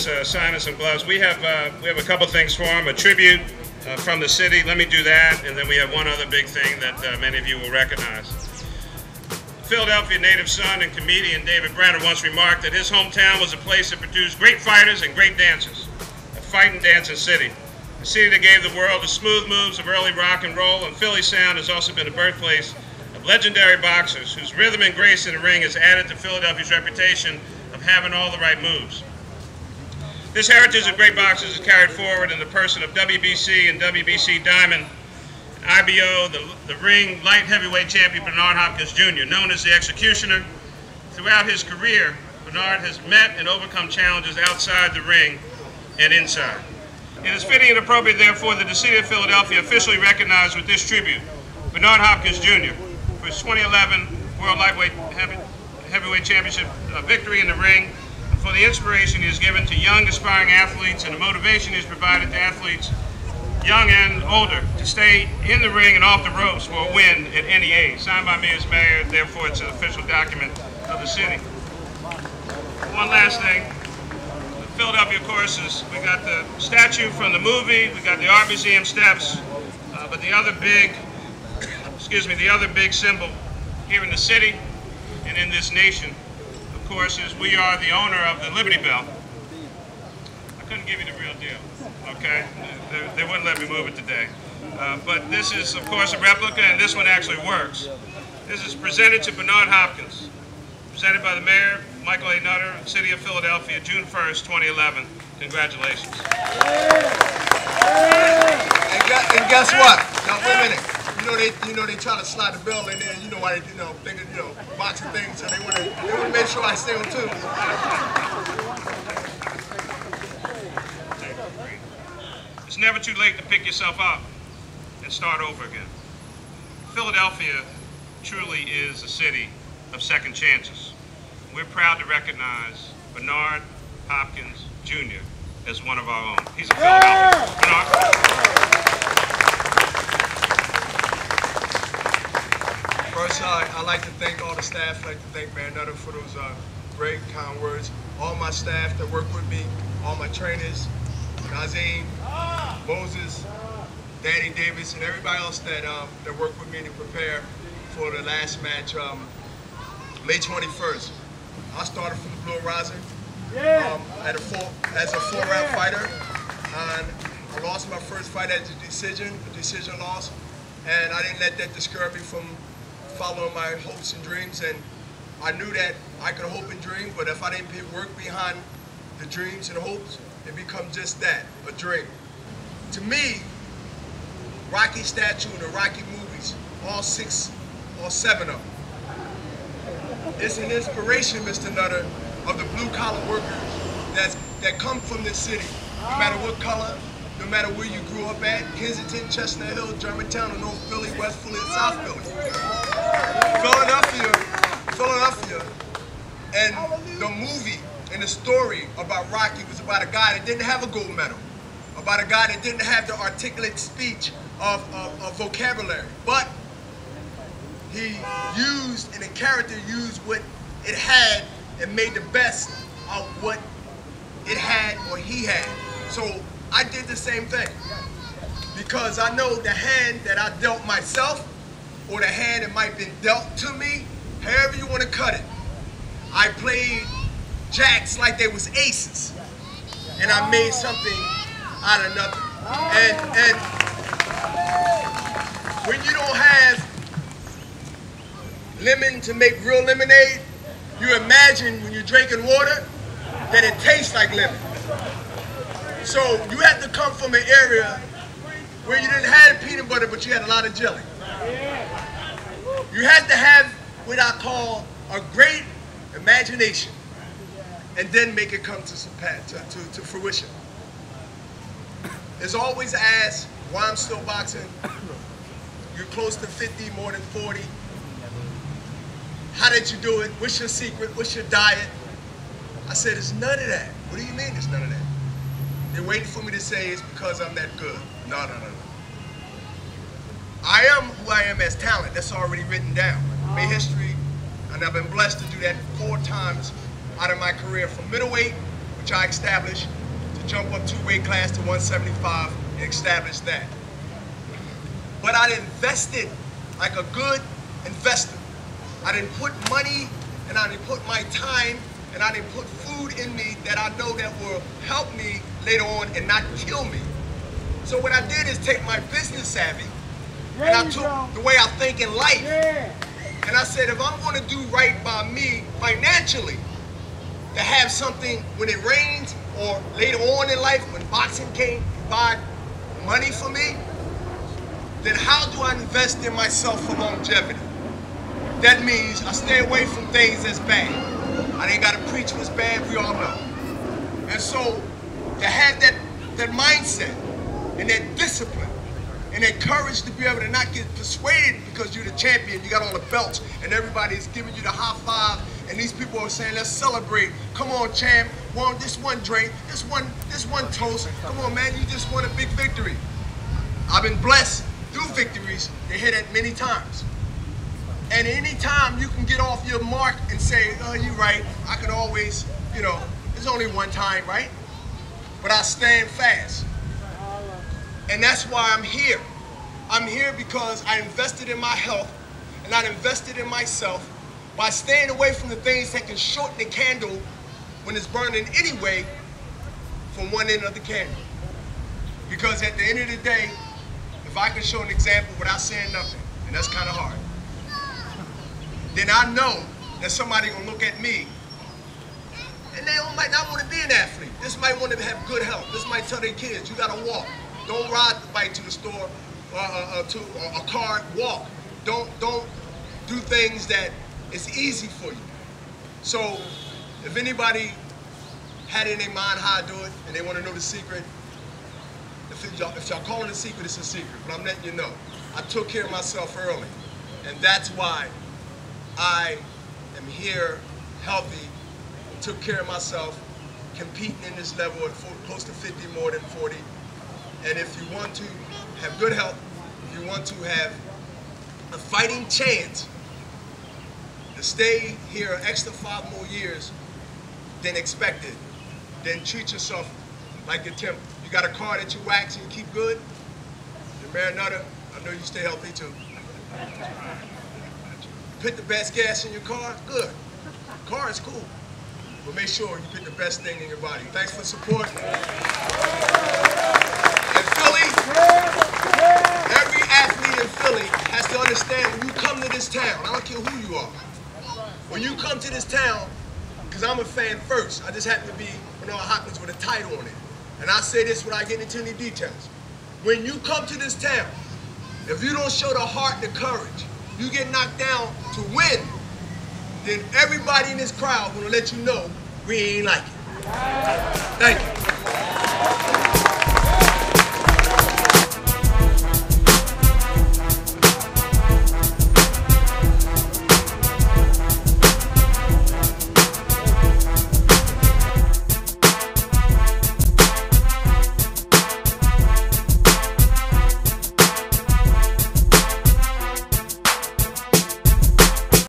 his sign and some gloves. We have a couple things for him. A tribute from the city. Let me do that, and then we have one other big thing that many of you will recognize. Philadelphia native son and comedian David Brenner once remarked that his hometown was a place that produced great fighters and great dancers. A fight and dancing city. A city that gave the world the smooth moves of early rock and roll, and Philly sound has also been the birthplace of legendary boxers whose rhythm and grace in the ring has added to Philadelphia's reputation of having all the right moves. This heritage of great boxers is carried forward in the person of WBC and WBC Diamond, IBO, the ring light heavyweight champion Bernard Hopkins Jr., known as the Executioner. Throughout his career, Bernard has met and overcome challenges outside the ring and inside. It is fitting and appropriate, therefore, that the city of Philadelphia officially recognized with this tribute Bernard Hopkins Jr. for his 2011 World Lightweight Heavyweight Championship victory in the ring, and for the inspiration he has given to young aspiring athletes and the motivation he has provided to athletes young and older to stay in the ring and off the ropes for a win at any age. Signed by me as mayor, therefore it's an official document of the city. One last thing. Philadelphia, of course, we got the statue from the movie, we got the Art Museum steps, but the other big, the other big symbol here in the city and in this nation, of course, is we are the owner of the Liberty Bell. I couldn't give you the real deal, okay? They wouldn't let me move it today. But this is, of course, a replica, and this one actually works. This is presented to Bernard Hopkins, presented by the Mayor, Michael A. Nutter, City of Philadelphia, June 1st, 2011. Congratulations. And guess what? Now, wait a minute. You know they try to slide the bell in there. You know why they thinking boxing things, so they want to make sure I stay on too. It's never too late to pick yourself up and start over again. Philadelphia truly is a city of second chances. We're proud to recognize Bernard Hopkins Jr. as one of our own. He's a Philadelphia. Bernard. First, I'd like to thank all the staff. I'd like to thank Mayor Nutter for those great, kind words. All my staff that work with me, all my trainers, Nazim, Moses, Danny Davis, and everybody else that worked with me to prepare for the last match, May 21st. I started from the Blue Horizon as a four-round fighter, and I lost my first fight as a decision loss, and I didn't let that discourage me from following my hopes and dreams. And I knew that I could hope and dream, but if I didn't put work behind the dreams and hopes, it becomes just that, a dream. To me, Rocky statue and the Rocky movies, all 6 or 7 of them, it's an inspiration, Mr. Nutter, of the blue-collar workers that come from this city, no matter what color, no matter where you grew up at, Kensington, Chestnut Hill, Germantown, or North Philly, West Philly, and South Philly. Philadelphia, and the movie and the story about Rocky was about a guy that didn't have a gold medal, about a guy that didn't have the articulate speech of vocabulary, but he used, and the character used what it had and made the best of what it had or he had. So I did the same thing, because I know the hand that I dealt myself, or the hand that might have been dealt to me, however you want to cut it. I played jacks like they was aces, and I made something out of nothing. And when you don't have lemon to make real lemonade, you imagine when you're drinking water that it tastes like lemon. So you have to come from an area where you didn't have peanut butter, but you had a lot of jelly. You have to have what I call a great imagination, and then make it come to fruition. There's always asked why I'm still boxing. You're close to 50, more than 40. How did you do it? What's your secret? What's your diet? I said, it's none of that. What do you mean it's none of that? They're waiting for me to say it's because I'm that good. No. I am who I am as talent. That's already written down. Made history, and I've been blessed to do that 4 times out of my career, from middleweight, which I established to jump up 2 weight class to 175 and establish that. But I invested like a good investor. I didn't put money and I didn't put my time and I didn't put food in me that I know that will help me later on and not kill me. So what I did is take my business savvy and I took the way I think in life. And I said, if I'm going to do right by me financially, to have something when it rains or later on in life when boxing came provide money for me, then how do I invest in myself for longevity? That means I stay away from things that's bad. I ain't got to preach what's bad, we all know. And so to have that mindset and that discipline and that courage to be able to not get persuaded because you're the champion, you got all the belts, and everybody's giving you the high five, and these people are saying, let's celebrate. Come on, champ. This one drink, this one toast. Come on, man, you just won a big victory. I've been blessed through victories to hit it many times. And any time you can get off your mark and say, oh, you're right, I could always, you know, there's only one time, right? But I stand fast. And that's why I'm here. I'm here because I invested in my health and I invested in myself by staying away from the things that can shorten the candle when it's burning anyway from one end of the candle. Because at the end of the day, if I can show an example without saying nothing, and that's kind of hard, then I know that somebody gonna look at me and they might not want to be an athlete. This might want to have good health. This might tell their kids, you gotta walk. Don't ride the bike to the store or to a car, walk. Don't do things that is easy for you. So if anybody had it in their mind how I do it and they want to know the secret, if y'all call it a secret, it's a secret, but I'm letting you know. I took care of myself early, and that's why I am here healthy, took care of myself, competing in this level at close to 50, more than 40. And if you want to have good health, if you want to have a fighting chance to stay here an extra 5 more years than expected, then treat yourself like a temple. You got a car that you wax and you keep good? Your Marinata, I know you stay healthy too. Put the best gas in your car? Good. Car is cool. But make sure you put the best thing in your body. Thanks for the support. In Philly, every athlete in Philly has to understand when you come to this town, I don't care who you are, when you come to this town, because I'm a fan first, I just happen to be Hopkins with a title on it. And I say this without getting into any details. When you come to this town, if you don't show the heart, the courage, you get knocked down to win, then everybody in this crowd will let you know we ain't like it. Thank you.